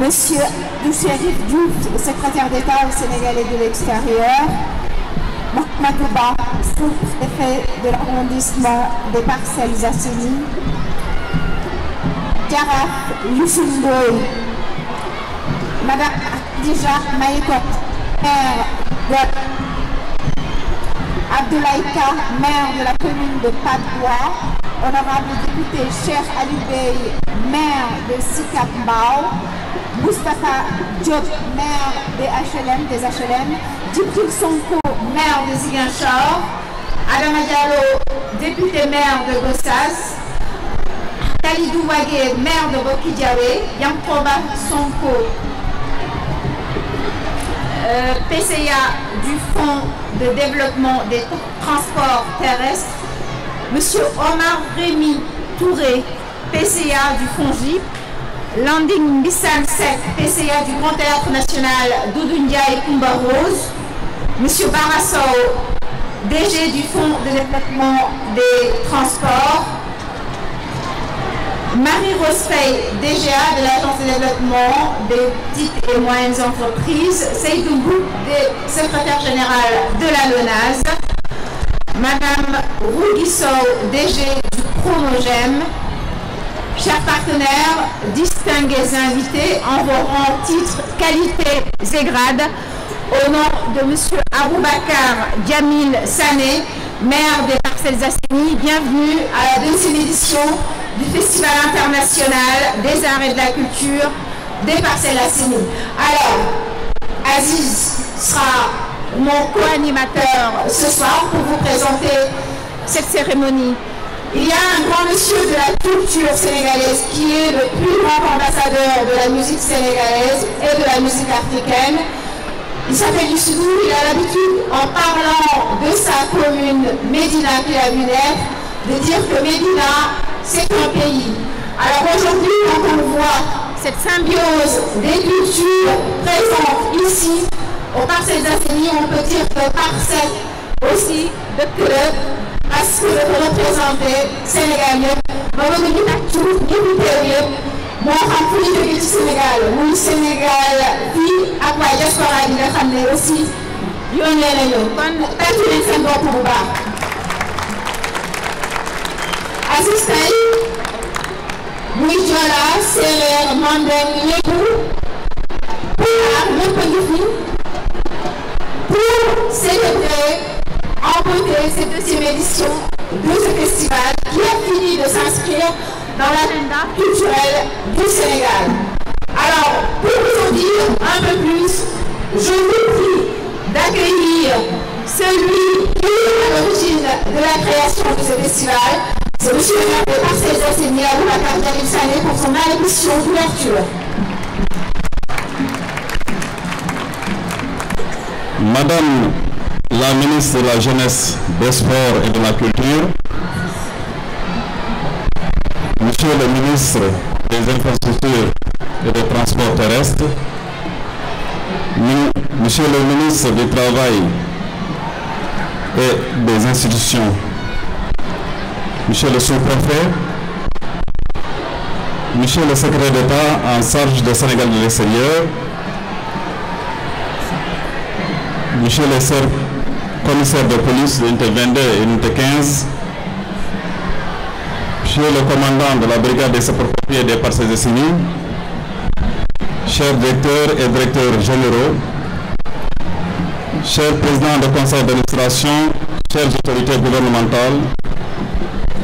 Monsieur Doucherif Diouf, secrétaire d'État au Sénégal et de l'extérieur, Makouba, sous-préfet de l'arrondissement des Parcelles Assainies, Jaraf Youssoundoy, Madame Dija Maïkot, maire de Abdoulaïka, maire de la commune de Padoua, honorable député Cheikh Ali Bey, maire de Sicap Mbao, Moustapha Diop, maire des HLM, Djibril Sonko, maire de Ziguinchor, Adama Diallo, député maire de Gossas, Khalidou Wagué, maire de Bokidiawé, Yankoba Sonko, PCA du Fonds de développement des transports terrestres, Monsieur Omar Rémi Touré, PCA du Fonds GIP, Landing Bissan Sek, PCA du Grand Théâtre National Doudou Ndiaye Koumba Rose, Monsieur Barasso, DG du Fonds de développement des transports, Marie-Rose Faye, DGA de l'Agence de développement des petites et moyennes entreprises, Seydou Mboup, secrétaire général de la LONASE, Madame Rouguissou, DG du Chronogem. Chers partenaires, distingués invités en vos rangs, titres, qualités et grades, au nom de Monsieur Aboubakar Djamil Sané, maire des Parcelles Assainies, bienvenue à la 2e édition du Festival international des arts et de la culture des Parcelles Assainies. Alors, Aziz sera mon co-animateur ce soir pour vous présenter cette cérémonie. Il y a un grand monsieur de la culture sénégalaise qui est le plus grand ambassadeur de la musique sénégalaise et de la musique africaine. Il s'appelle Youssou, il a l'habitude, en parlant de sa commune Médina qu'il a vu naître, de dire que Médina, c'est un pays. Alors aujourd'hui, quand on voit cette symbiose des cultures présentes ici, aux Parcelles Assainies, on peut dire que Parcelles aussi de club, parce que le représenté Sénégal, Mamadou Nitaktou, moo xam fu ñu jógee ci Sénégal muy Sénégal fii ak waa diaspora yi nga xam ne aussi yónnee nañu kon tàccu leen seen bopp bu baax. Aziz tey muy Joola, Séeréer, Mandeng, Lébu, Pulaar ñëpp a ngi fi pour célébrer en beauté cette 2e édition de ce festival qui a fini de s'inscrire dans l'agenda culturel du Sénégal. Alors, pour vous en dire un peu plus, je vous prie d'accueillir celui qui est à l'origine de la création de ce festival. C'est monsieur le maire des Parcelles Assainies, Aboubakar Djamil Sané, pour son allocution d'ouverture. Madame la ministre de la Jeunesse, des Sports et de la Culture, Monsieur le ministre des Infrastructures et des Transports terrestres, Monsieur le ministre du Travail et des Institutions, Monsieur le sous-préfet, Monsieur le secrétaire d'État en charge du Sénégal de l'extérieur, Monsieur le commissaire de police de l'unité 22 et l'unité 15, Monsieur le commandant de la brigade des sapeurs-pompiers des Parcelles Assainies, chers directeurs et directeurs généraux, chers présidents de conseil d'administration, chères autorités gouvernementales,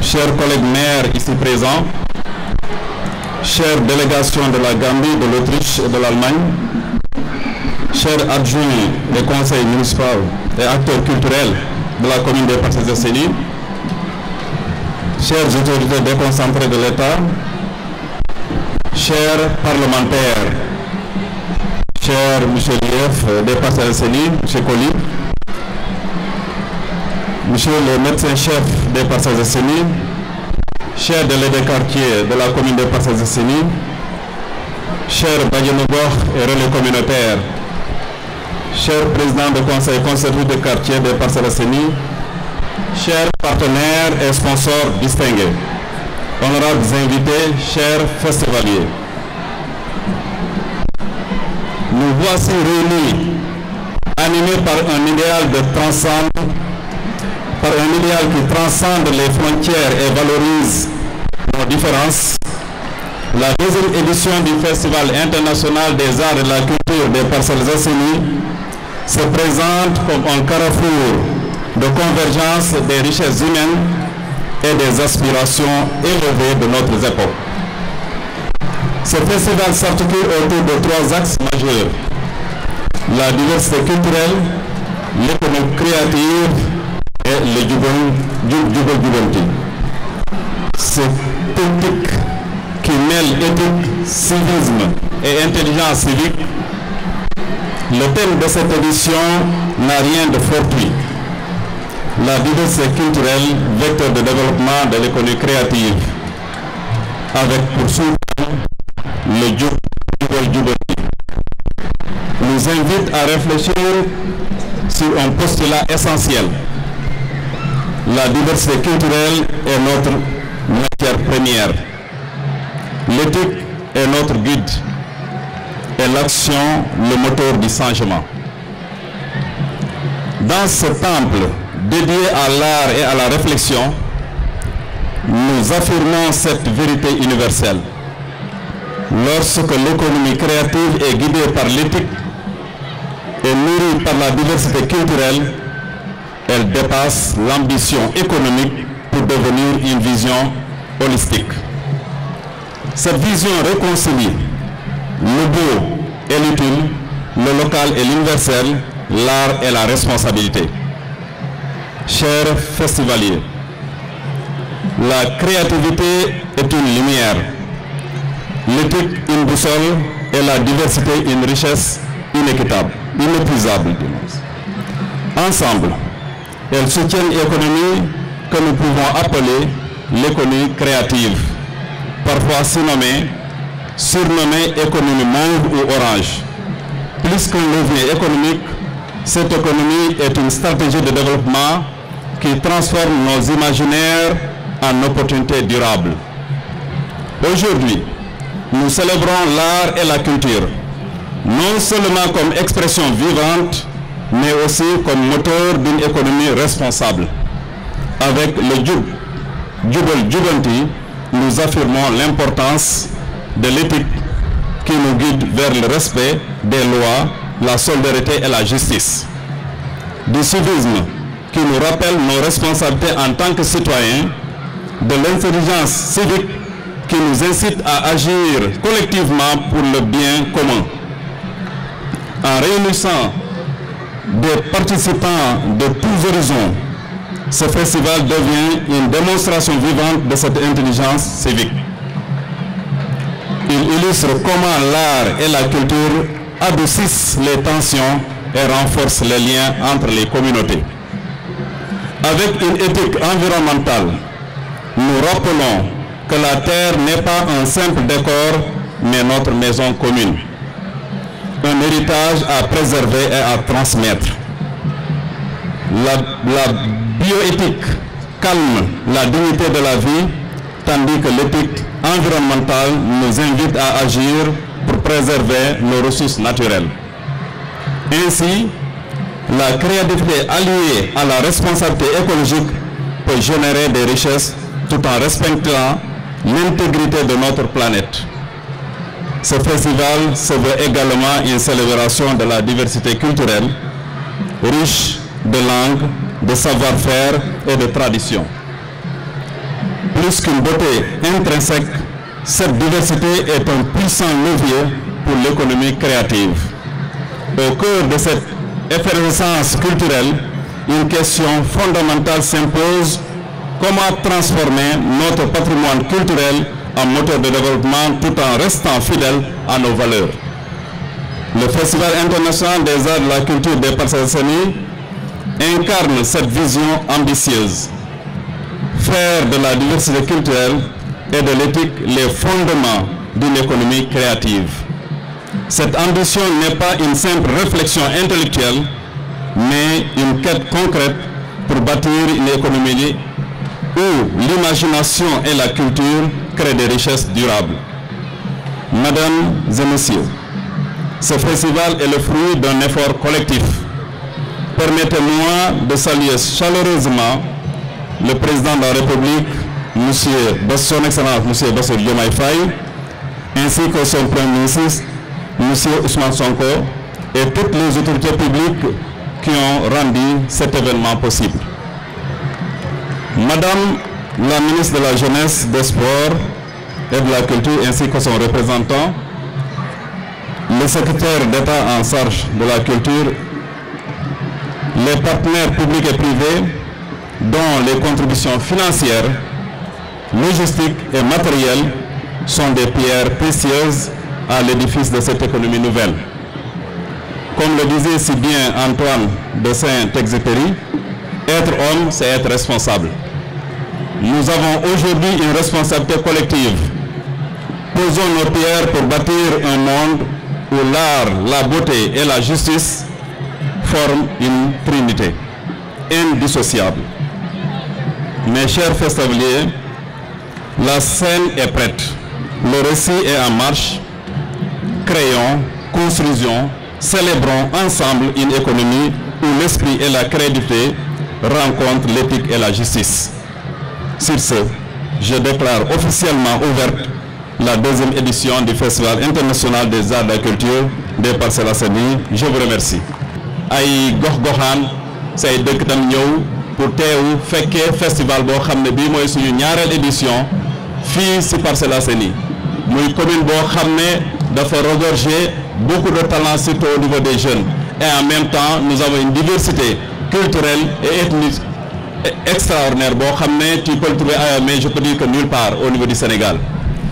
chers collègues maires ici présents, chères délégations de la Gambie, de l'Autriche et de l'Allemagne, chers adjoints des conseils municipaux et acteurs culturels de la commune des Parcelles Assainies, chères autorités déconcentrées de l'État, chers parlementaires, cher monsieur l'IF des Parcelles Assainies, monsieur Colli, monsieur le médecin-chef des Parcelles Assainies, chers délégués quartier de la commune des Parcelles Assainies, chers Badianogor et relais communautaires, chers présidents de conseil concerté de quartier des Parcelles Assainies, chers partenaires et sponsors distingués, honorables invités, chers festivaliers. nous voici réunis, animés par un idéal qui transcende les frontières et valorise nos différences. La deuxième édition du Festival international des arts et de la culture des Parcelles Assainies se présente comme un carrefour de convergence des richesses humaines et des aspirations élevées de notre époque. Ce festival s'articule autour de trois axes majeurs: la diversité culturelle, l'économie créative et le Jubal Jubanti. C'est politique qui mêle éthique, civisme et intelligence civique. Le thème de cette édition n'a rien de fortuit. La diversité culturelle, vecteur de développement de l'économie créative, avec pour sous-thème le Jubal Jubanti, nous invite à réfléchir sur un postulat essentiel. La diversité culturelle est notre matière première. L'éthique est notre guide et l'action le moteur du changement. Dans ce temple dédié à l'art et à la réflexion, nous affirmons cette vérité universelle. Lorsque l'économie créative est guidée par l'éthique et nourrie par la diversité culturelle, elle dépasse l'ambition économique pour devenir une vision holistique. Cette vision réconcilie le beau et l'utile, le local et l'universel, l'art et la responsabilité. Chers festivaliers, la créativité est une lumière, l'éthique une boussole et la diversité une richesse inépuisable. Ensemble, elles soutiennent l'économie que nous pouvons appeler l'économie créative, parfois surnommée économie mauve ou orange. Plus qu'un levier économique, cette économie est une stratégie de développement qui transforme nos imaginaires en opportunités durables. Aujourd'hui, nous célébrons l'art et la culture, non seulement comme expression vivante, mais aussi comme moteur d'une économie responsable. Avec le Jubal Jubanti, nous affirmons l'importance de l'éthique qui nous guide vers le respect des lois, la solidarité et la justice. Du civisme qui nous rappelle nos responsabilités en tant que citoyens, de l'intelligence civique qui nous incite à agir collectivement pour le bien commun. En réunissant des participants de tous horizons, ce festival devient une démonstration vivante de cette intelligence civique. Il illustre comment l'art et la culture adoucissent les tensions et renforcent les liens entre les communautés. Avec une éthique environnementale, nous rappelons que la terre n'est pas un simple décor, mais notre maison commune. Un héritage à préserver et à transmettre. La bioéthique calme la dignité de la vie, tandis que l'éthique environnementale nous invite à agir pour préserver nos ressources naturelles. Ainsi, la créativité alliée à la responsabilité écologique peut générer des richesses tout en respectant l'intégrité de notre planète. Ce festival se veut également une célébration de la diversité culturelle, riche de langues, de savoir-faire et de traditions. Plus qu'une beauté intrinsèque, cette diversité est un puissant levier pour l'économie créative. Au cœur de cette effervescence culturelle, une question fondamentale s'impose: comment transformer notre patrimoine culturel en moteur de développement tout en restant fidèle à nos valeurs? Le Festival international des arts et de la culture des Parcelles Assainies incarne cette vision ambitieuse. Faire de la diversité culturelle et de l'éthique les fondements d'une économie créative. Cette ambition n'est pas une simple réflexion intellectuelle, mais une quête concrète pour bâtir une économie où l'imagination et la culture créent des richesses durables. Mesdames et messieurs, Ce festival est le fruit d'un effort collectif. Permettez-moi de saluer chaleureusement le président de la République, Son Excellence M. Bassirou Diomaye Faye, ainsi que son Premier ministre, M. Ousmane Sonko, et toutes les autorités publiques qui ont rendu cet événement possible. Madame la ministre de la Jeunesse, des Sports et de la Culture, ainsi que son représentant, le secrétaire d'État en charge de la culture, les partenaires publics et privés, dont les contributions financières, logistiques et matérielles sont des pierres précieuses à l'édifice de cette économie nouvelle. Comme le disait si bien Antoine de Saint-Exupéry, être homme, c'est être responsable. Nous avons aujourd'hui une responsabilité collective. Posons nos pierres pour bâtir un monde où l'art, la beauté et la justice forment une trinité indissociable. Mes chers festivaliers, la scène est prête, le récit est en marche. Créons, construisons, célébrons ensemble une économie où l'esprit et la créativité rencontrent l'éthique et la justice. Sur ce, je déclare officiellement ouverte la deuxième édition du Festival international des arts de la culture des Parcelles Assainies. Je vous remercie. ay gox-goxaan say dëkk tam ñëw pour teewu fekkee festival boo xam ne bii mooy suñu ñaareel édition fii ci Parcelles Assainies muy commune boo xam ne dafa regorger beaucoup de talents surtout au niveau des jeunes et en même temps nous avons une diversité culturelle et ethnique extraordinaire boo xam ne tu peux le trouver ailleurs mais je peux dire que nulle part au niveau du Sénégal.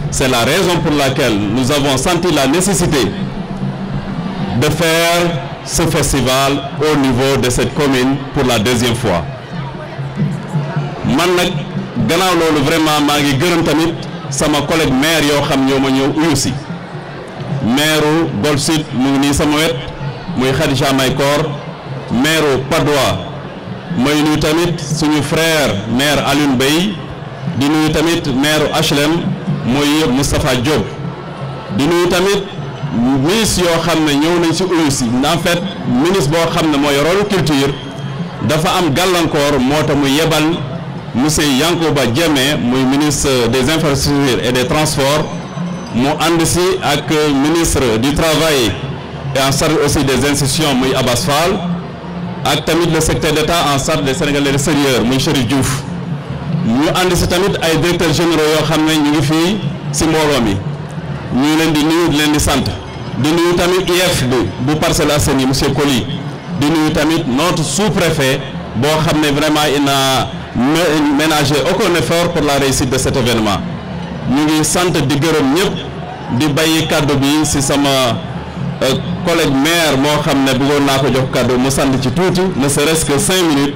C'est la raison pour laquelle nous avons senti la nécessité de faire ce festival au niveau de cette commune pour la deuxième fois. Man nag gannaaw loolu vraiment maa ngi gërëm tamit sama collègue maire yoo xam ñoo ma ñëw uyu si maire Golf Sud mu ngi nii sama wet muy Khadija Maykor, maire Padoua may nuyu tamit suñu frère maire Alioune Bey, di nuyu tamit maire HLM muy Moustapha Diop, di nuyu tamit ministre yoo xam ne ñëw nañ ci uyu si en fait ministre boo xam ne mooy rôle culture dafa am gàllankoor moo tax mu yebal monsieur Yankoba Diémé muy ministre des infrastructures et des transports mu ànd si ak ministre du travail et en charge aussi des institutions muy Abass Fall ak tamit le secrétaire d'État en charge des Sénégalais de l'extérieur muy Chérif Diouf ñu ànd si tamit ay directeurs généraux yoo xam ne ñu ngi fii si mbooloo mi ñu leen di nuyu di leen di sant di nuyu tamit IF bu Parcelles Assainies monsieur Coly di nuyu tamit notre sous-préfet boo xam ne vraiment il n'a ménagé aucun effort pour la réussite de cet événement. ñu ngi sant di gërëm ñëpp di bàyyi kàddu bi ci sama collègue maire moo xam ne bëggoon naa ko jox kàddu mu sant ci tuuti ne serait-ce que 5 minutes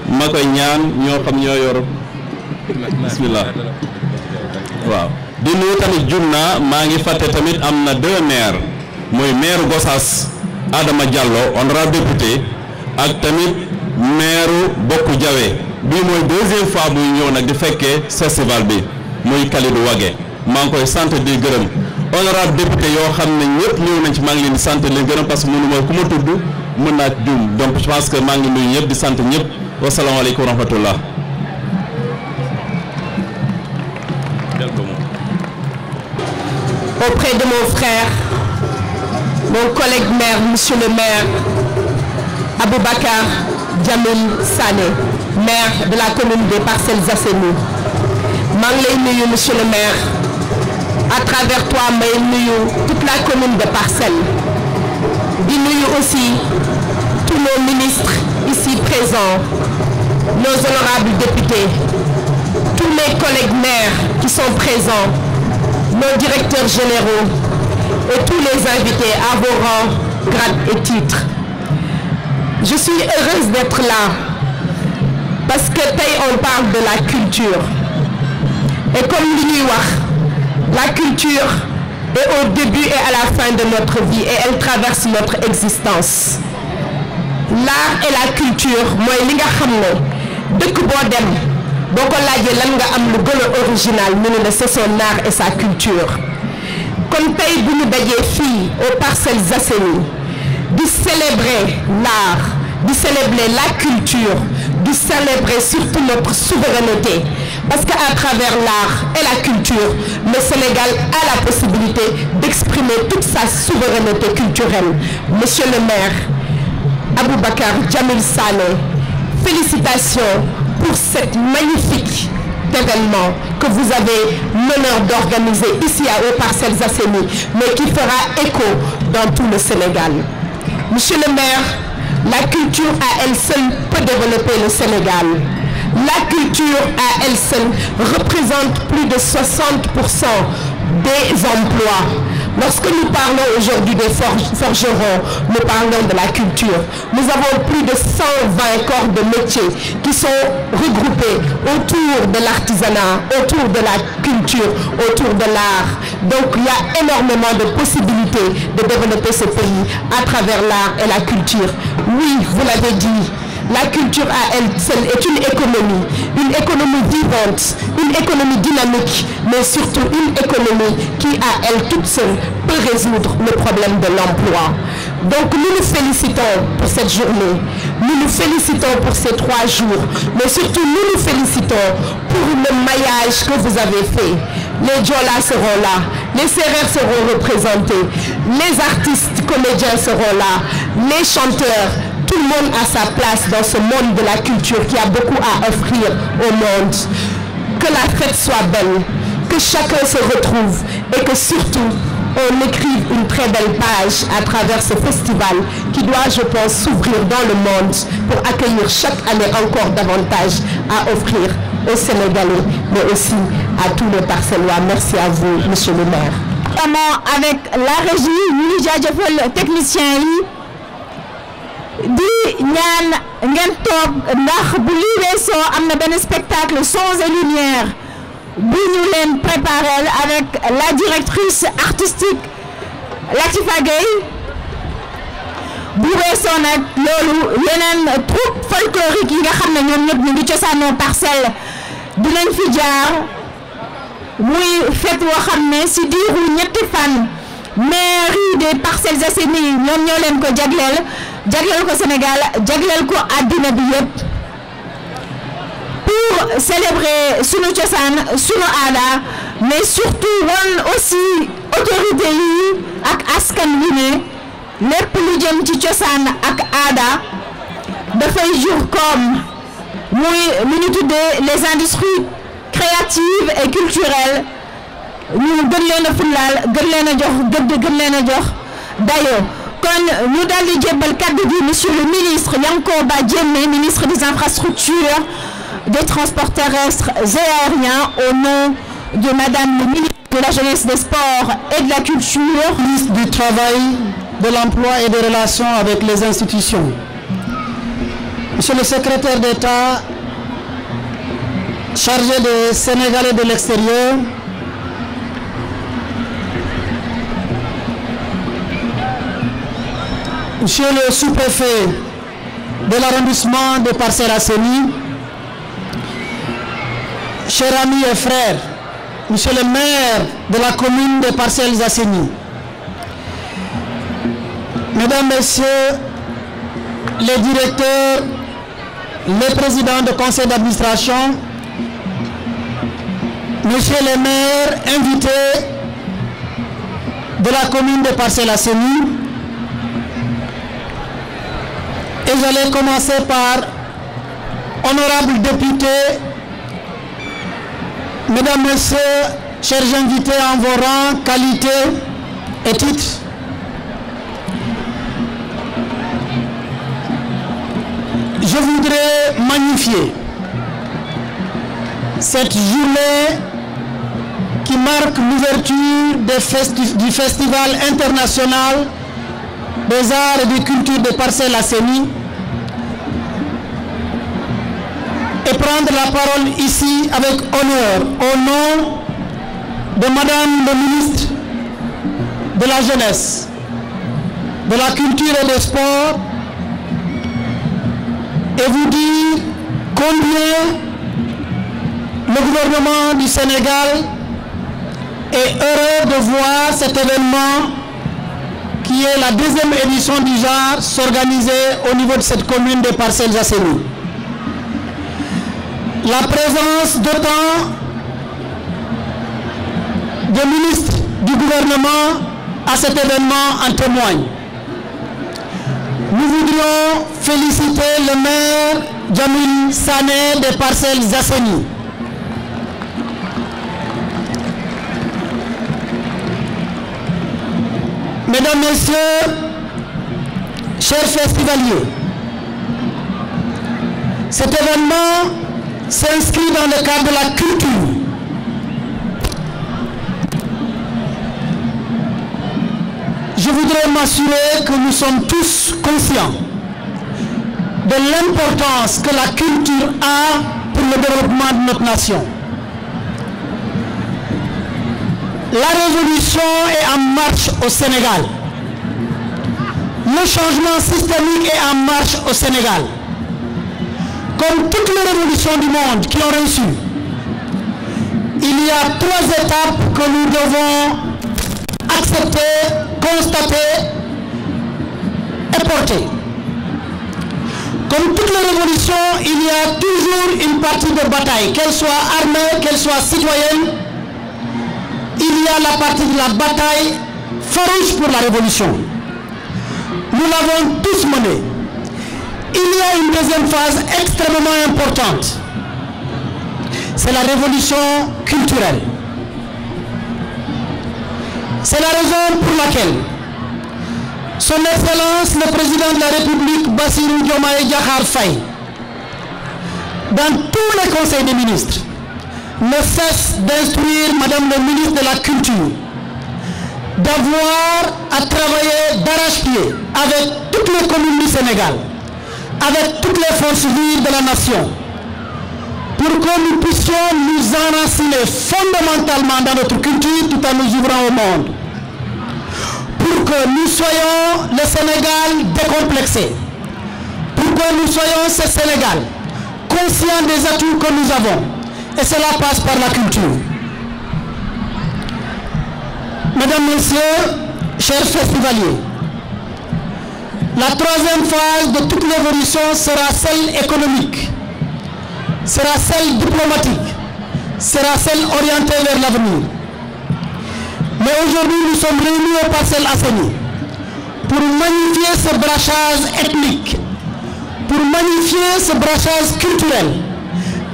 ma koy ñaan ñoo xam ñoo yor bismillah waaw. di nuyu tamit Jumna maa ngi fàtte tamit am na 2 maires mooy maire Gossas Adama Diallo honorable député ak tamit maire Bokku Diawé bii mooy 2e fois muy ñëw nag di fekkee festival bi muy Kalidou Wagué maa ngi koy sant di gërëm honorable député yoo xam ne ñëpp ñëw nañ ci maa ngi leen di sant leen gërëm parce que mënu ma ku ma tudd mën naa juum donc je pense que maa ngi nuyu ñëpp di sant ñëpp wasalaamaaleykum wa rahmatullah. Auprès de mon frère, mon collègue maire, monsieur le maire Aboubacar Djamil Sané, maire de la commune des Parcelles Assainies. maa ngi lay nuyu monsieur le maire, à travers toi may nuyu toute la commune de Parcelles. di nuyu aussi tous nos ministres ici présents, nos honorables députés, tous mes collègues maires qui sont présents, nos directeurs généraux et tous les invités à vos rangs, grades et titres. Je suis heureuse d'être là parce que tey on parle de la culture. Et comme li ñuy wax, la culture est au début et à la fin de notre vie et elle traverse notre existence. L'art et la culture mooy li nga xam ne dëkk boo dem boo ko laajee lan nga am lu gën a original mu ne la c'est son art et sa culture. kon tey bu ñu dajee fii aux Parcelles Assainies di célébrer l'art, de célébrer la culture, de célébrer surtout notre souveraineté. Parce qu'à travers l'art et la culture, le Sénégal a la possibilité d'exprimer toute sa souveraineté culturelle. Monsieur le maire, Aboubacar Jamil Sané, félicitations pour cette magnifique événement que vous avez l'honneur d'organiser ici aux Parcelles Assainies, mais qui fera écho dans tout le Sénégal. Monsieur le maire, la culture à elle seule peut développer le Sénégal. La culture à elle seule représente plus de 60% des emplois. Lorsque nous parlons aujourd'hui des forgerons, nous parlons de la culture. Nous avons plus de 120 corps de métiers qui sont regroupés autour de l'artisanat, autour de la culture, autour de l'art. Donc il y a énormément de possibilités de développer ce pays à travers l'art et la culture. Oui, vous l'avez dit. La culture à elle seule est une économie vivante, une économie dynamique, mais surtout une économie qui à elle toute seule peut résoudre le problème de l'emploi. Donc nous nous félicitons pour cette journée, nous nous félicitons pour ces 3 jours, mais surtout nous nous félicitons pour le maillage que vous avez fait. Les Diola seront là, les Sérères seront représentés, les artistes comédiens seront là, les chanteurs. Tout le monde a sa place dans ce monde de la culture qui a beaucoup à offrir au monde. Que la fête soit belle, que chacun se retrouve et que surtout on écrive une très belle page à travers ce festival qui doit, je pense, s'ouvrir dans le monde pour accueillir chaque année encore davantage à offrir aux Sénégalais, mais aussi à tous les Parcellois. Merci à vous, monsieur le maire. Avec la régie, nous jaajëfal technicien yi di ñaan ngeen toog ndax bu lii weesoo am na benn spectacle sons et lumières bu ñu leen préparé avec la directrice artistique Latifa Gueye. bu weesoo nag loolu yeneen troupe folklorique yi nga xam ne ñoom ñëpp ñu ngi cosaanoo Parcelles dinañ fi jaar muy fête woo xam ne si diiru ñetti fan mairie des Parcelles Assainies ñoom ñoo leen ko jagleel ko Sénégal jagleel ko àddina bi yëpp pour célébrer sunu cosaan sunu aada mais surtout won aussi autorité yi ak askan wi ne lépp lu jëm ci cosaan ak aada dafay jur comme muy lu ñu tuddee les industries créatives et culturelles ñu gën leen a fullaal gën leen a jox gëdd gën leen a jox dayo kon ñu daal di jébbal kàddu gi monsieur le ministre Yankoba Diémé, ministre des infrastructures, des transports terrestres et aériens, au nom de madame le ministre de la jeunesse, des sports et de la culture, ministre du travail, de l'emploi et des relations avec les institutions. Monsieur le secrétaire d'État chargé des Sénégalais de l'extérieur, Monsieur le sous-préfet de l'arrondissement de Parcelles Assainies, chers amis et frères, Monsieur le maire de la commune de Parcelles Assainies, Mesdames, Messieurs les directeurs, les présidents de conseil d'administration, Monsieur le maire invité de la commune de Parcelles Assainies, et j'allais commencer par honorables députés, mesdames, messieurs, chers invités en vos rangs, qualités et titres. Je voudrais magnifier cette journée qui marque l'ouverture du Festival international des arts et des cultures de Parcelles Assainies et prendre la parole ici avec honneur au nom de Madame le ministre de la Jeunesse, de la Culture et des Sports et vous dire combien le gouvernement du Sénégal est heureux de voir cet événement qui est la deuxième édition du genre s'organiser au niveau de cette commune des Parcelles Assainies. La présence d'autant de ministres du gouvernement à cet événement en témoigne. Nous voudrions féliciter le maire Jamil Sané des Parcelles Assainies. Mesdames, Messieurs, chers festivaliers, cet événement s'inscrit dans le cadre de la culture. Je voudrais m'assurer que nous sommes tous conscients de l'importance que la culture a pour le développement de notre nation. La révolution est en marche au Sénégal. Le changement systémique est en marche au Sénégal. Comme toutes les révolutions du monde qui ont réussi, il y a 3 étapes que nous devons accepter, constater et porter. Comme toutes les révolutions, il y a toujours une partie de bataille, qu'elle soit armée, qu'elle soit citoyenne. Il y a la partie de la bataille farouche pour la révolution. Nous l'avons tous menée. Il y a une deuxième phase extrêmement importante. C'est la révolution culturelle. C'est la raison pour laquelle Son Excellence le Président de la République, Bassirou Diomaye Diakhar Faye, dans tous les conseils des ministres, ne cesse d'instruire Madame le ministre de la Culture d'avoir à travailler d'arrache-pied avec toutes les communes du Sénégal, avec toutes les forces vives de la nation, pour que nous puissions nous enraciner fondamentalement dans notre culture tout en nous ouvrant au monde. Pour que nous soyons le Sénégal décomplexé, pour que nous soyons ce Sénégal conscient des atouts que nous avons. Et cela passe par la culture. Mesdames, Messieurs, chers festivaliers, la troisième phase de toute l'évolution sera celle économique, sera celle diplomatique, sera celle orientée vers l'avenir. Mais aujourd'hui, nous sommes réunis aux Parcelles Assainies pour magnifier ce brassage ethnique, pour magnifier ce brassage culturel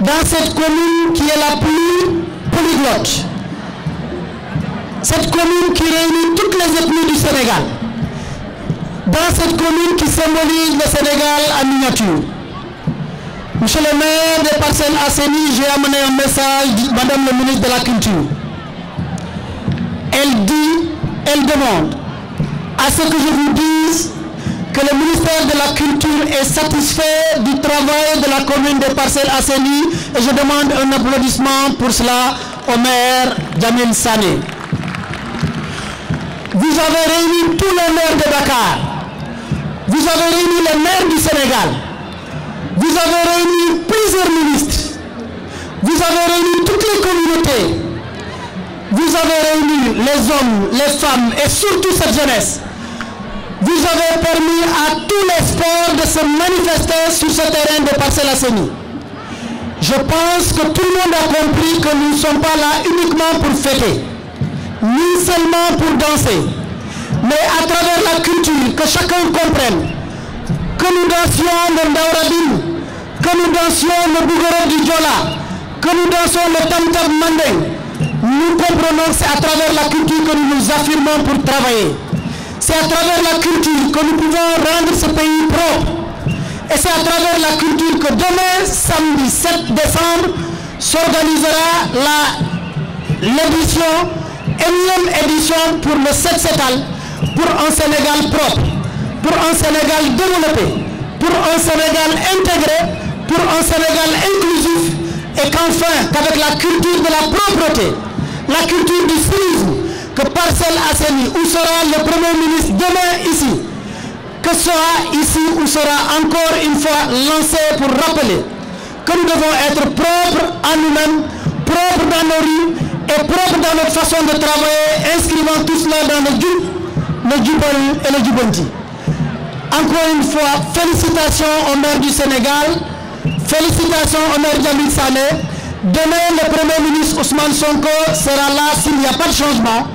dans cette commune qui est la plus polyglotte. Cette commune qui réunit toutes les ethnies du Sénégal. Dans cette commune qui symbolise le Sénégal en miniature. Monsieur le maire des Parcelles Assainies, j'ai amené un message de Madame le ministre de la Culture. Elle dit, elle demande à ce que je vous dise que le ministère de la Culture est satisfait du travail de la commune des Parcelles Assainies et je demande un applaudissement pour cela au maire Jamil Sané. Vous avez réuni tous les maires de Dakar, vous avez réuni les maires du Sénégal, vous avez réuni plusieurs ministres, vous avez réuni toutes les communautés, vous avez réuni les hommes, les femmes et surtout cette jeunesse. Vous avez permis à tous les sports de se manifester sur ce terrain de Parcelles Assainies. Je pense que tout le monde a compris que nous ne sommes pas là uniquement pour fêter, ni seulement pour danser, mais à travers la culture, que chacun comprenne que nous dansions le Ndaouradine, que nous dansions le Bougoro du Diola, que nous dansons le Tam-Tam Mandeng. Nous comprenons que c'est à travers la culture que nous nous affirmons pour travailler. C'est à travers la culture que nous pouvons rendre ce pays propre. Et c'est à travers la culture que demain, samedi 7 décembre, s'organisera l'édition, énième édition pour le 7 Sétal, pour un Sénégal propre, pour un Sénégal développé, pour un Sénégal intégré, pour un Sénégal inclusif, et qu'enfin, qu'avec la culture de la propreté, la culture du civisme, que Parcelles Assainies, où sera le Premier ministre demain ici, que sera ici où sera encore une fois lancé pour rappeler que nous devons être propres à nous-mêmes, propres dans nos rues et propre dans notre façon de travailler, inscrivant tout cela dans le Djubal et le Djubanti. Encore une fois, félicitations au maire du Sénégal, félicitations au maire Jamil Sané. Demain, le Premier ministre Ousmane Sonko sera là s'il n'y a pas de changement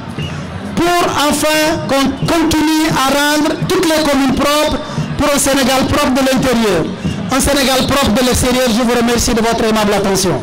pour enfin qu'on continue à rendre toutes les communes propres pour un Sénégal propre de l'intérieur, un Sénégal propre de l'extérieur. Je vous remercie de votre aimable attention.